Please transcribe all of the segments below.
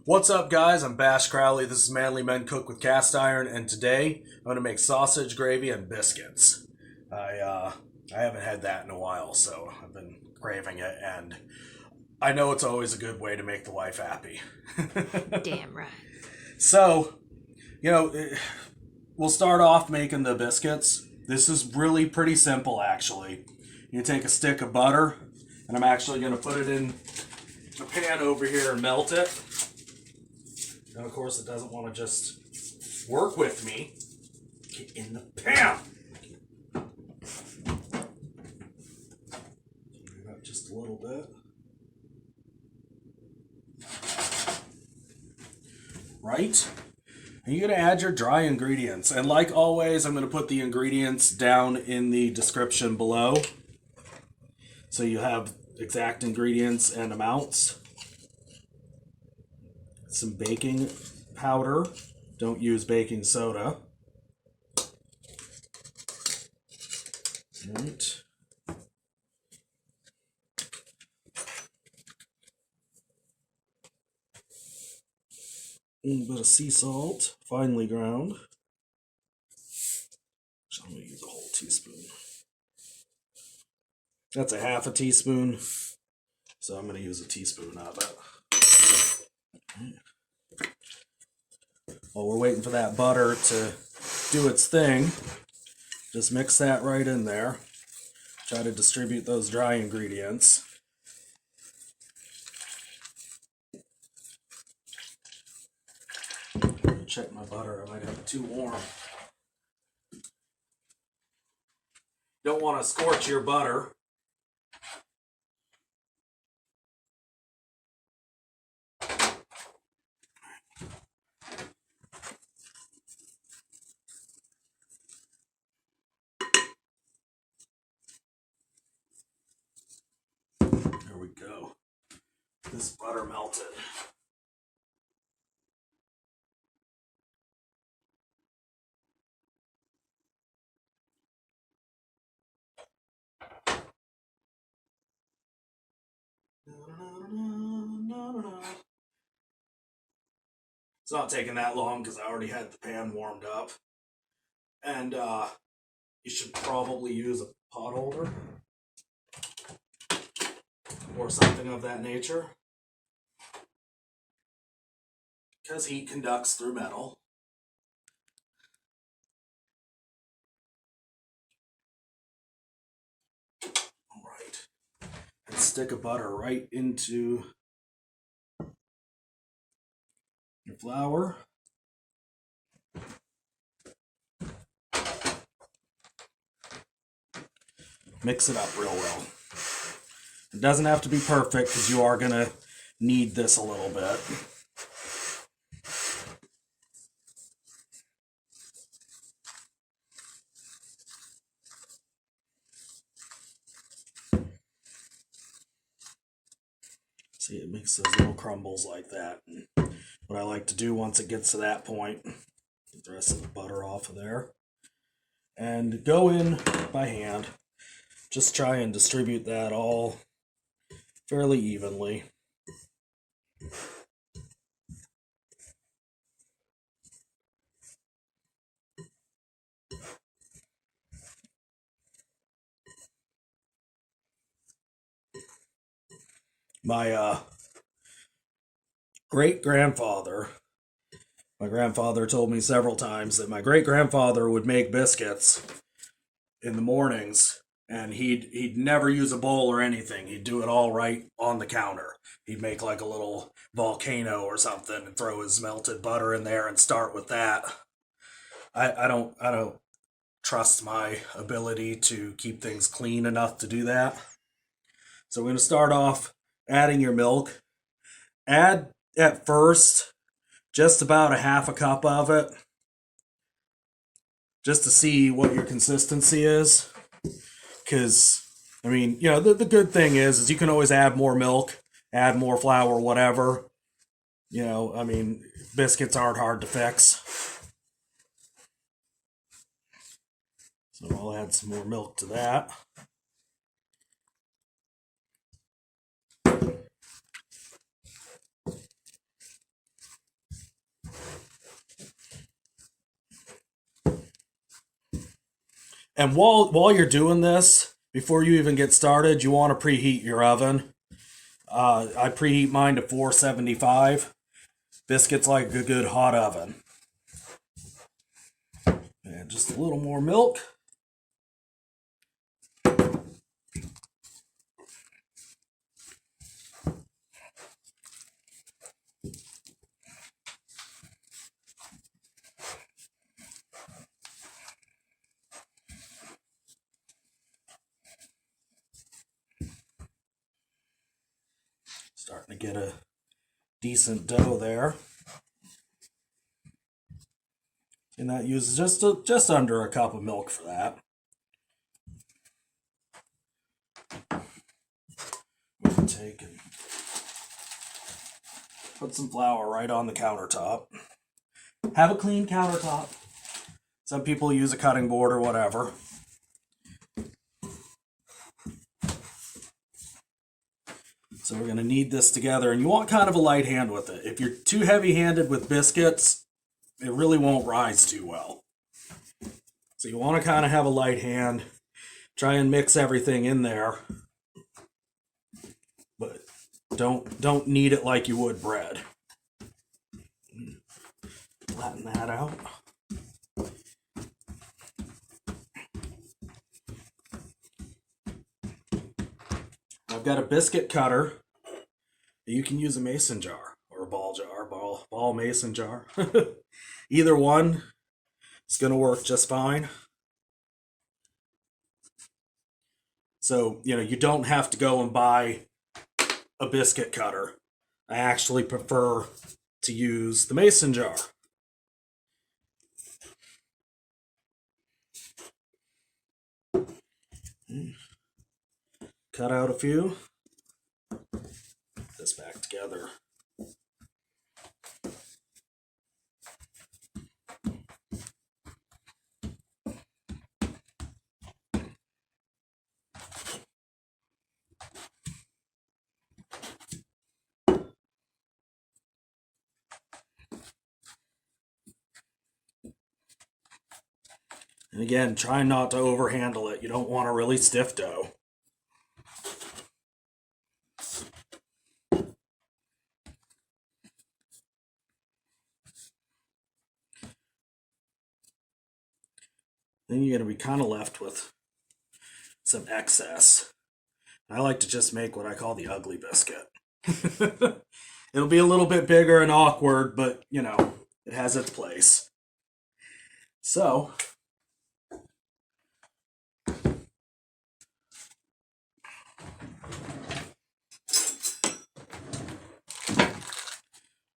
What's up, guys? I'm Bash Crowley. This is Manly Men Cook with Cast Iron, and today I'm going to make sausage gravy and biscuits. I haven't had that in a while, so I've been craving it, and I know it's always a good way to make the wife happy. Damn right. So, we'll start off making the biscuits. This is really pretty simple, actually. You take a stick of butter, and I'm actually going to put it in a pan over here and melt it. And of course, it doesn't want to just work with me. Get in the pan. Turn it up just a little bit. Right? And you're going to add your dry ingredients. And like always, I'm going to put the ingredients down in the description below, so you have exact ingredients and amounts. Some baking powder. Don't use baking soda. Right. A little bit of sea salt, finely ground. I'm going to use a whole teaspoon. That's a half a teaspoon, so I'm going to use a teaspoon of it. While we're waiting for that butter to do its thing, just mix that right in there. Try to distribute those dry ingredients. Check my butter, I might have it too warm. Don't want to scorch your butter. There we go. This butter melted. It's not taking that long because I already had the pan warmed up. And you should probably use a pot holder or something of that nature, because heat conducts through metal. All right. And stick a butter right into your flour. Mix it up real well. It doesn't have to be perfect because you are going to knead this a little bit. See, it makes those little crumbles like that. And what I like to do once it gets to that point, get the rest of the butter off of there, and go in by hand. Just try and distribute that all fairly evenly. My great-grandfather, my grandfather told me several times that my great-grandfather would make biscuits in the mornings, and he'd never use a bowl or anything. He'd do it all right on the counter. He'd make like a little volcano or something and throw his melted butter in there and start with that. I don't trust my ability to keep things clean enough to do that. So we're going to start off adding your milk. Add at first just about a half a cup of it, just to see what your consistency is. Because, I mean, the good thing is you can always add more milk, add more flour, whatever. I mean, biscuits aren't hard to fix. So I'll add some more milk to that. And while you're doing this, before you even get started, you want to preheat your oven. I preheat mine to 475. Biscuits like a good hot oven. And just a little more milk. Starting to get a decent dough there. And that uses just under a cup of milk for that. We'll take and put some flour right on the countertop. Have a clean countertop. Some people use a cutting board or whatever. So we're going to knead this together, and you want kind of a light hand with it. If you're too heavy-handed with biscuits, it really won't rise too well. So you want to kind of have a light hand. Try and mix everything in there, but don't knead it like you would bread. Flatten that out. I've got a biscuit cutter. You can use a mason jar or a ball mason jar. Either one is going to work just fine. So, you don't have to go and buy a biscuit cutter. I actually prefer to use the mason jar. Cut out a few. Put this back together. And again, try not to overhandle it. You don't want a really stiff dough. Then you're going to be kind of left with some excess. I like to just make what I call the ugly biscuit. It'll be a little bit bigger and awkward, but, it has its place. So,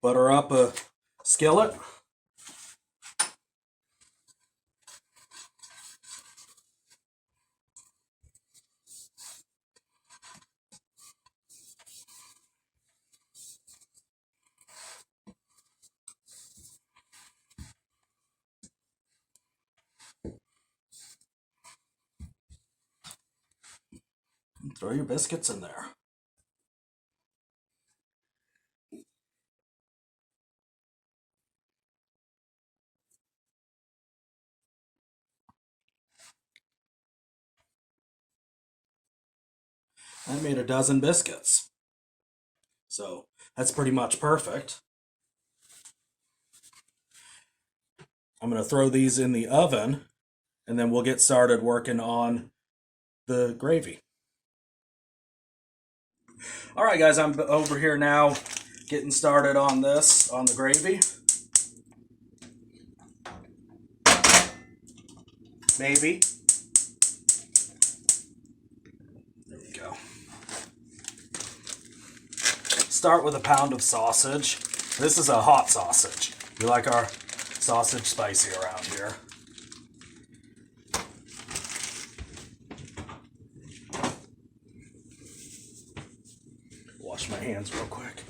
butter up a skillet. And throw your biscuits in there. I made a dozen biscuits. So that's pretty much perfect. I'm going to throw these in the oven, and then we'll get started working on the gravy. All right, guys, I'm over here now getting started on the gravy. Maybe. There we go. Start with a pound of sausage. This is a hot sausage. We like our sausage spicy around here. Wash my hands real quick.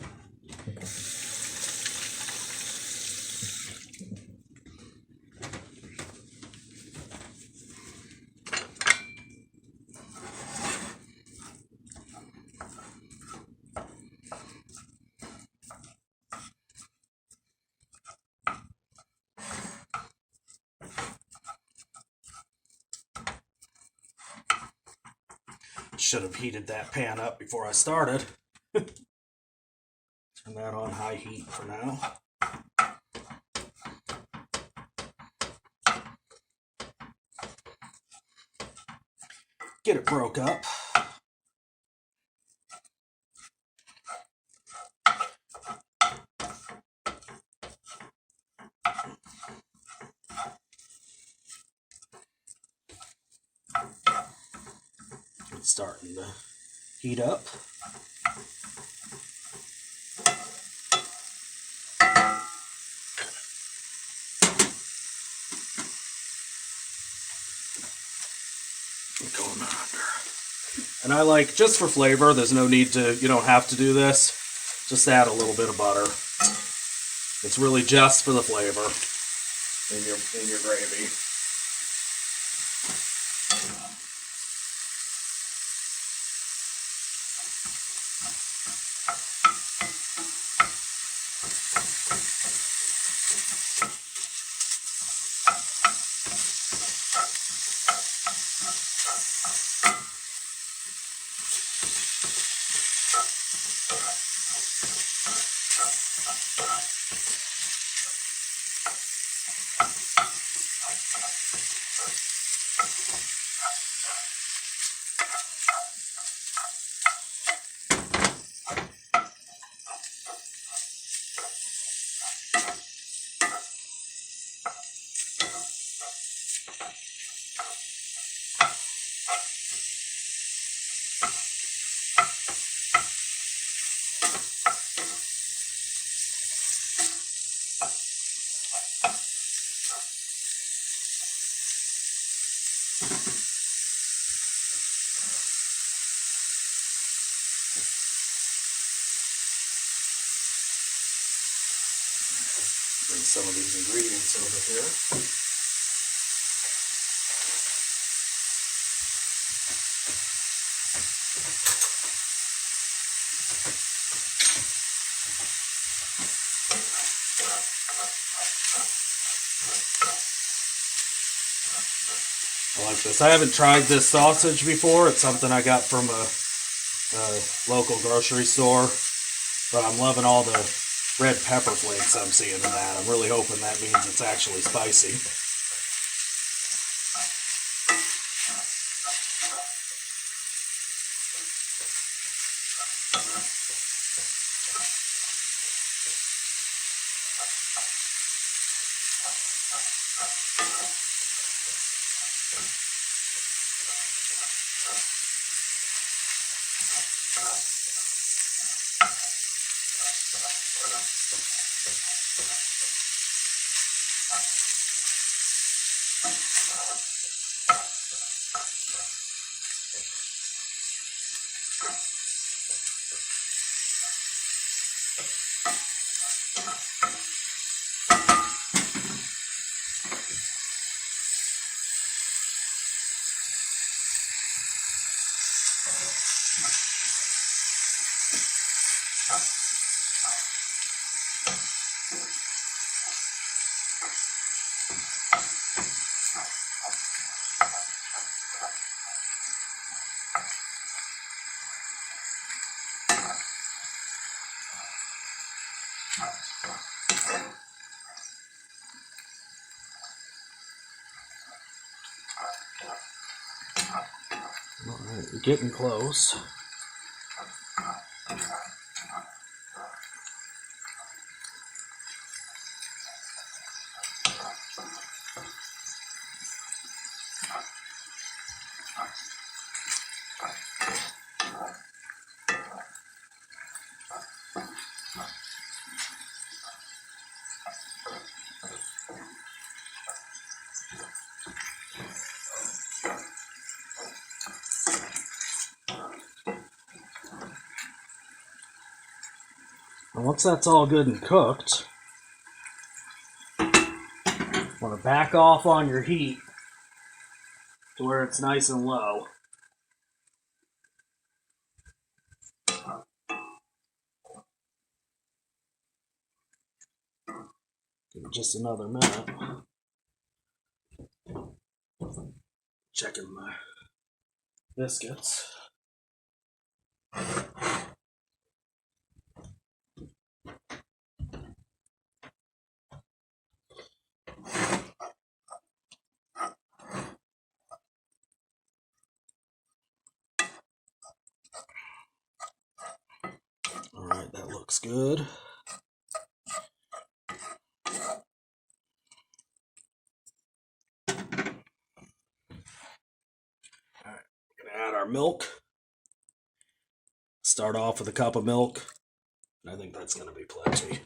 should have heated that pan up before I started. Turn that on high heat for now. Get it broke up. It's starting to heat up. Going under. And I like, just for flavor, there's no need to, you don't have to do this. Just add a little bit of butter. It's really just for the flavor in your gravy. Bring some of these ingredients over here. I like this. I haven't tried this sausage before. It's something I got from a local grocery store, but I'm loving all the red pepper flakes I'm seeing in that. I'm really hoping that means it's actually spicy. Alright, we're getting close. And once that's all good and cooked, want to back off on your heat to where it's nice and low. Give it just another minute. Checking my biscuits. looks good. Alright, we're gonna add our milk. Start off with a cup of milk. I think that's gonna be plenty.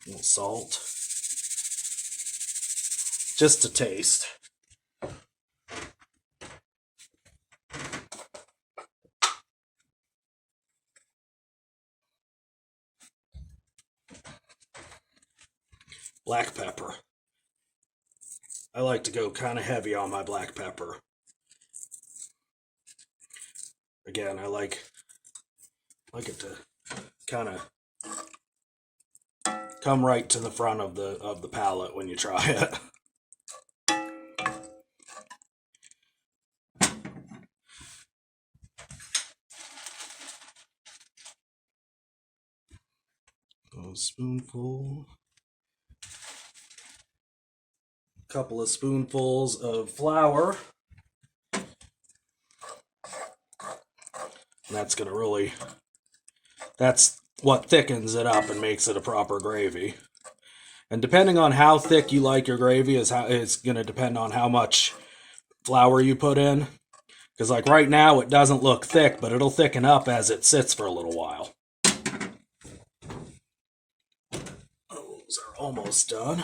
A little salt. Just to taste. Black pepper. I like to go kind of heavy on my black pepper. Again, I like it to kind of come right to the front of the palate when you try it. A spoonful. Couple of spoonfuls of flour. And that's what thickens it up and makes it a proper gravy. And depending on how thick you like your gravy it's going to depend on how much flour you put in. Because like right now it doesn't look thick, but it'll thicken up as it sits for a little while. Those are almost done.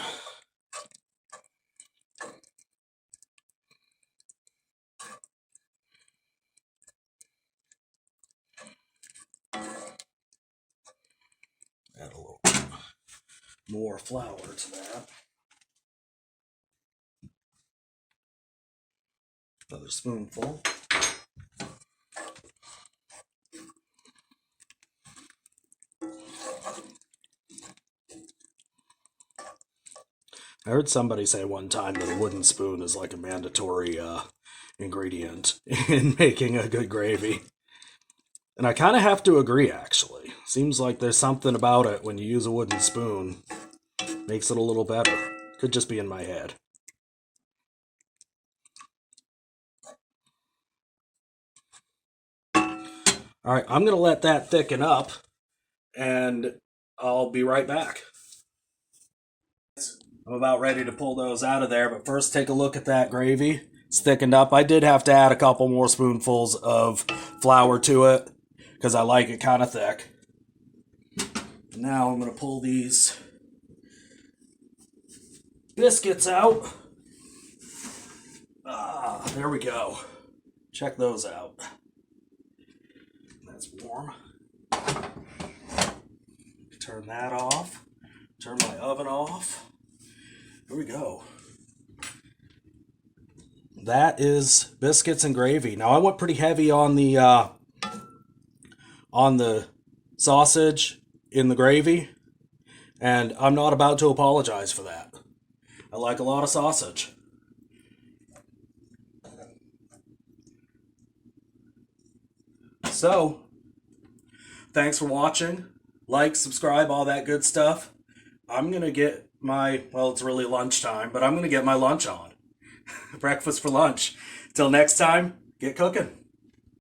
Add a little more flour to that. Another spoonful. I heard somebody say one time that a wooden spoon is like a mandatory ingredient in making a good gravy. And I kind of have to agree, actually. Seems like there's something about it when you use a wooden spoon. Makes it a little better. Could just be in my head. Alright, I'm going to let that thicken up. And I'll be right back. I'm about ready to pull those out of there. But first, take a look at that gravy. It's thickened up. I did have to add a couple more spoonfuls of flour to it, because I like it kind of thick. Now I'm going to pull these biscuits out. There we go. Check those out. That's warm. Turn that off. Turn my oven off. Here we go. That is biscuits and gravy. Now I went pretty heavy on the sausage in the gravy, and I'm not about to apologize for that. I like a lot of sausage. So, thanks for watching. Like, subscribe, all that good stuff. I'm going to get it's really lunchtime, but I'm going to get my lunch on. Breakfast for lunch. Till next time, get cooking.